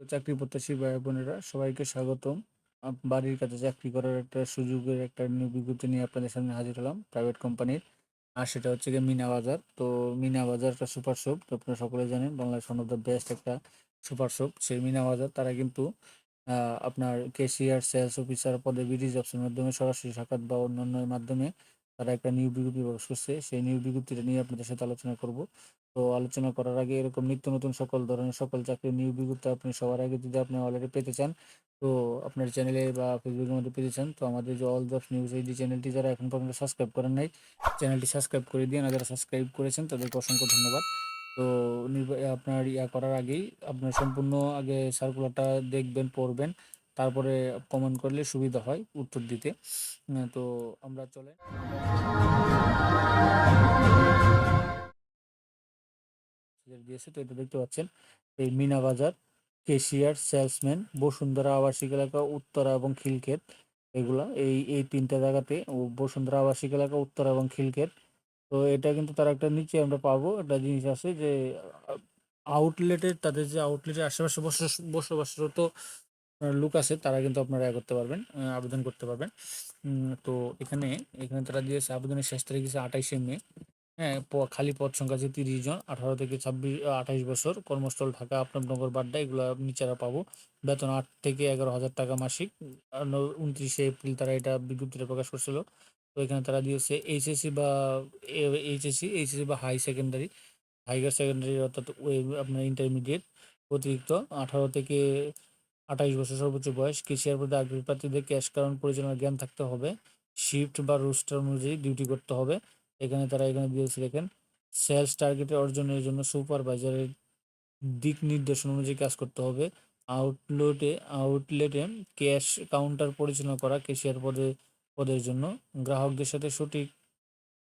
তো চাকরি প্রত্যাশী ভাই বোনেরা সবাইকে স্বাগতম। বাড়ির কাছে চাকরি করার একটা সুযোগের একটা নিয়োগ বিজ্ঞপ্তি নিয়ে আপনাদের সামনে হাজির হলাম প্রাইভেট কোম্পানির। আর সেটা হচ্ছে গিয়ে মিনা বাজার। তো মিনা বাজার একটা সুপার শপ, আপনারা সকলে জানেন Bangladesh one of the best একটা সুপার শপ। সেই মিনা বাজার তারা কিন্তু আপনার ক্যাশিয়ার সেলস অফিসার পদে বিডি জবসের মাধ্যমে সরাসরি সাক্ষাৎ বা অন্যান্যের মাধ্যমে তারা একটা নিয়োগ বিজ্ঞপ্তি প্রকাশ করছে। সেই নিয়োগ বিজ্ঞপ্তিটা নিয়ে আপনাদের সাথে আলোচনা করব। তো আলোচনা করার আগে এরকম নিত্য নতুন সকল ধরনের সকল চাকরির নিয়োগ বিজ্ঞপ্তি আপনি সবার আগে যদি আপনি অলরেডি পেতে চান, তো আপনার চ্যানেলে বা ফেসবুকের মধ্যে পেতে চান, তো আমাদের যে অল জবস নিউজ এই যে চ্যানেলটি যারা এখন পর্যন্ত সাবস্ক্রাইব করেন নাই, চ্যানেলটি সাবস্ক্রাইব করে দিয়ে, আর যারা সাবস্ক্রাইব করেছেন তাদেরকে অসংখ্য ধন্যবাদ। তো আপনার করার আগেই আপনার সম্পূর্ণ আগে সার্কুলারটা দেখবেন, পড়বেন, তারপরে কমেন্ট করলে সুবিধা হয় উত্তর দিতে। তো আমরা চলেন দিয়েছে, তো এটা দেখতে পাচ্ছেন এই মিনা বাজার, কেশিয়ার, সেলসম্যান, বসুন্ধরা আবাসিক এলাকা, উত্তরা এবং খিলক্ষেত। এগুলা এই তিনটা জায়গাতে বসুন্ধরা আবাসিক এলাকা, উত্তরা এবং খিলক্ষেত। তো এটা কিন্তু তার একটা নিচে আমরা পাবো একটা জিনিস আছে যে আউটলেটের, তাদের যে আউটলেটের আশেপাশে বসবাসরত লোক আছে, তারা কিন্তু আপনারা করতে পারবেন, আবেদন করতে পারবেন। তো এখানে এখানে তারা দিয়েছে আবেদনের শেষ তারিখ দিয়েছে 28শে মে। হ্যাঁ, খালি পদ সংখ্যা আছে 30 জন, 18 থেকে 26 28 বছর, কর্মস্থল ঢাকা, আপনারনগর, বাড্ডা, এগুলো নিচেরা পাবো। বেতন 8 থেকে 11 হাজার টাকা মাসিক। 29শে এপ্রিল তারা এটা বিজ্ঞপ্তিটা প্রকাশ করছিল। তো এখানে তারা দিয়েছে এইচএসসি বা এইচএসসি বা হাই সেকেন্ডারি, হাইয়ার সেকেন্ডারি, অর্থাৎ আপনার ইন্টারমিডিয়েট, অতিরিক্ত 18 থেকে 28 বছর সর্বোচ্চ বয়স। কেশিয়ার পদে আগ্রহী প্রার্থীদের ক্যাশ কাউন্ট পরিচালনার জ্ঞান থাকতে হবে। শিফট বা রোস্টার অনুযায়ী ডিউটি করতে হবে। এখানে দিয়েছে দেখেন, সেলস টার্গেট অর্জনের জন্য সুপারভাইজারের দিক নির্দেশনা অনুযায়ী কাজ করতে হবে। আউটলেটে আউটলেটে ক্যাশ কাউন্টার পরিচালনা করা, ক্যাশিয়ার পদের জন্য গ্রাহকদের সাথে সঠিক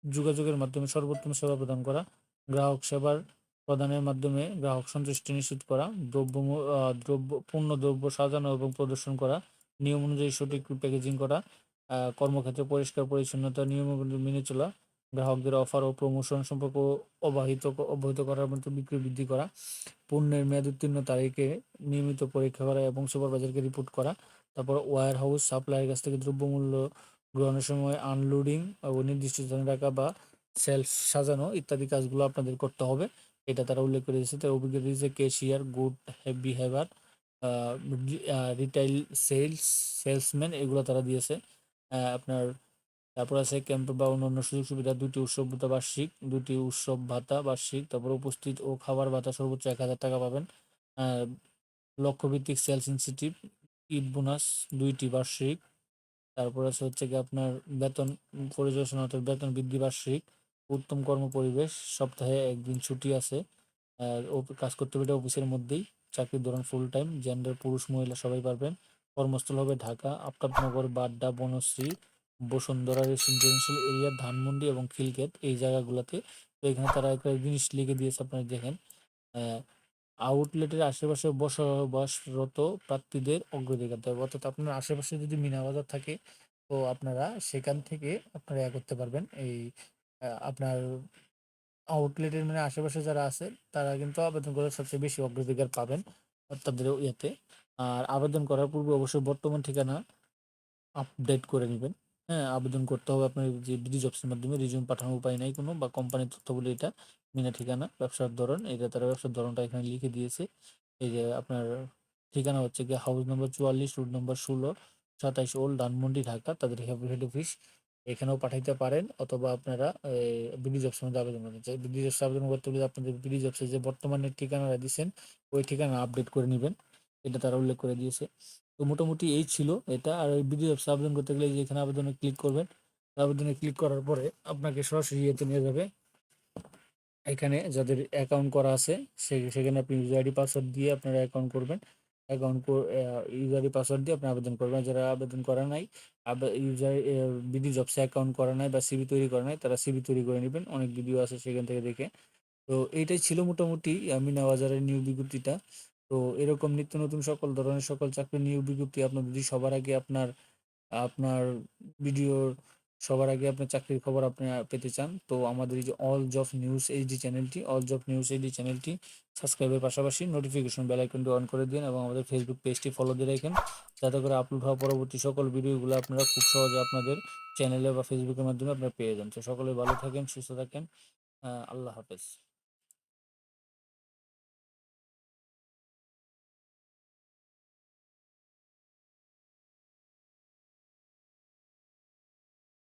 যোগাযোগের মাধ্যমে সর্বোত্তম সেবা প্রদান করা, গ্রাহক সেবার প্রদানের মাধ্যমে গ্রাহক সন্তুষ্টি নিশ্চিত করা, পণ্য দ্রব্য সাজানো এবং প্রদর্শন করা, নিয়ম অনুযায়ী সঠিক প্যাকেজিং করা, কর্মক্ষেত্রে পরিষ্কার পরিচ্ছন্নতা নিয়মাবলী মেনে চলা, গ্রাহকদের অফার ও প্রমোশন সম্পর্ক অবহিত করার মতো বিক্রি বৃদ্ধি করা, পণ্যের মেয়াদ উত্তীর্ণ তারিখে নিয়মিত পরীক্ষা করা এবং সুপারভাইজারকে রিপোর্ট করা। তারপর ওয়্যার হাউস সাপ্লাইয়ের কাছ থেকে দ্রব্যমূল্য গ্রহণের সময় আনলোডিং ও নির্দিষ্ট স্থানে রাখা বা সেলফ সাজানো ইত্যাদি কাজগুলো আপনাদের করতে হবে। এটা তারা উল্লেখ করে দিয়েছে। তার অভিজ্ঞতা দিয়েছে cashier, good behaviour, retail salesman, এগুলো তারা দিয়েছে। আপনার তারপর আছে ক্যাম্প বা অন্যান্য সুযোগ সুবিধা, দুটি উৎসব ভাতা বার্ষিক, তারপর উপস্থিত ও খাবার ভাতা সর্বোচ্চ 1,000 টাকা পাবেন। আহ, লক্ষ্যভিত্তিক সেলস ইনসেন্টিভ, ঈদ বোনাস 2টি বার্ষিক। তারপর আছে হচ্ছে কি আপনার বেতন পরিদর্শন অর্থাৎ বেতন বৃদ্ধি বার্ষিক। উত্তম কর্ম পরিবেশ, সপ্তাহে একদিন ছুটি আছে। কাজ করতে হবে এটা অফিসের মধ্যেই। চাকরির ধরন ফুল টাইম, জেন্ডার পুরুষ মহিলা সবাই পারবেন। কর্মস্থল হবে ঢাকা, আফতাবনগর, বাড্ডা, বনশ্রী, বসুন্ধরা রেসিডেন্সিয়াল এরিয়া, ধানমন্ডি এবং খিলক্ষেত, এই জায়গাগুলোতে। তো এখানে তারা একটা জিনিস লিখে দিয়েছে, আপনারা দেখেন, আউটলেটের আশেপাশে বসবাসরত প্রার্থীদের অগ্রাধিকার দেবে। অর্থাৎ আপনার আশেপাশে যদি মিনা বাজার থাকে, তো আপনারা সেখান থেকে আপনারা করতে পারবেন। এই আপনার আউটলেটের মানে আশেপাশে যারা আছে, তারা কিন্তু আবেদন করে সবচেয়ে বেশি অগ্রাধিকার পাবেন তাদের ইয়েতে। আর আবেদন করার পূর্বে অবশ্যই বর্তমান ঠিকানা আপডেট করে নিবেন। হ্যাঁ, আবেদন করতে হবে আপনার যে বিডি জবসের মাধ্যমে। রিজিউম পাঠানোর উপায় নাই কোনো, বা কোম্পানির তথ্য বলে এটা মিনা ঠিকানা। ব্যবসার ধরন, এটা তারা ব্যবসার ধরনটা এখানে লিখে দিয়েছে। এই যে আপনার ঠিকানা হচ্ছে গিয়ে হাউস নম্বর 44, রুট নম্বর 16, 27 ওল্ড ধানমন্ডি, ঢাকা। তাদের হেড অফিস এখানেও পাঠাইতে পারেন, অথবা আপনারা বিডি জবসের মধ্যে আবেদন করতে চাই। বিডি জবসে আবেদন করতে হলে আপনাদের বিডি জবসে যে বর্তমানে ঠিকানাটা দিচ্ছেন, ওই ঠিকানা আপডেট করে নেবেন। এটা তারা উল্লেখ করে দিয়েছে। তো মোটামুটি এই ছিল এটা। আর ওই বিডি অফিসে আবেদন করতে গেলে যে এখানে আবেদনে ক্লিক করবেন, আবেদনে ক্লিক করার পরে আপনাকে সরাসরি ইয়েতে নিয়ে যাবে। এখানে যাদের অ্যাকাউন্ট করা আছে, সেখানে আপনি ইউজার আইডি পাসওয়ার্ড দিয়ে আপনারা অ্যাকাউন্ট করবেন। ইউজার আইডি পাসওয়ার্ড দিয়ে আপনি আবেদন করবেন। যারা আবেদন করা নাই, ইউজার বিডি জবসে অ্যাকাউন্ট করা নাই বা সিভি তৈরি করা নাই, তারা সিভি তৈরি করে নেবেন। অনেক ভিডিও আছে সেখান থেকে দেখে। তো এইটাই ছিল মোটামুটি মিনা বাজারের নিয়োগ বিজ্ঞপ্তিটা। তো এরকম নিত্য নতুন সকল ধরনের সকল চাকরির নিয়োগ বিজ্ঞপ্তি আপনার যদি সবার আগে আপনার আপনার ভিডিওর সবার আগে আপনি চাকরির খবর আপনি পেতে চান, তো আমাদের এই যে অল জব নিউজ এইচডি চ্যানেলটি, অল জব নিউজ এইচডি চ্যানেলটি সাবস্ক্রাইবের পাশাপাশি নোটিফিকেশন বেল আইকনটি অন করে দিন এবং আমাদের ফেসবুক পেজটি ফলো দিয়ে রাখেন, যাতে করে আপলোড হওয়া পরবর্তী সকল ভিডিওগুলো আপনারা খুব সহজে আপনাদের চ্যানেলে বা ফেসবুকের মাধ্যমে আপনারা পেয়ে যান। তো সকলে ভালো থাকেন, সুস্থ থাকেন। আল্লাহ হাফেজ।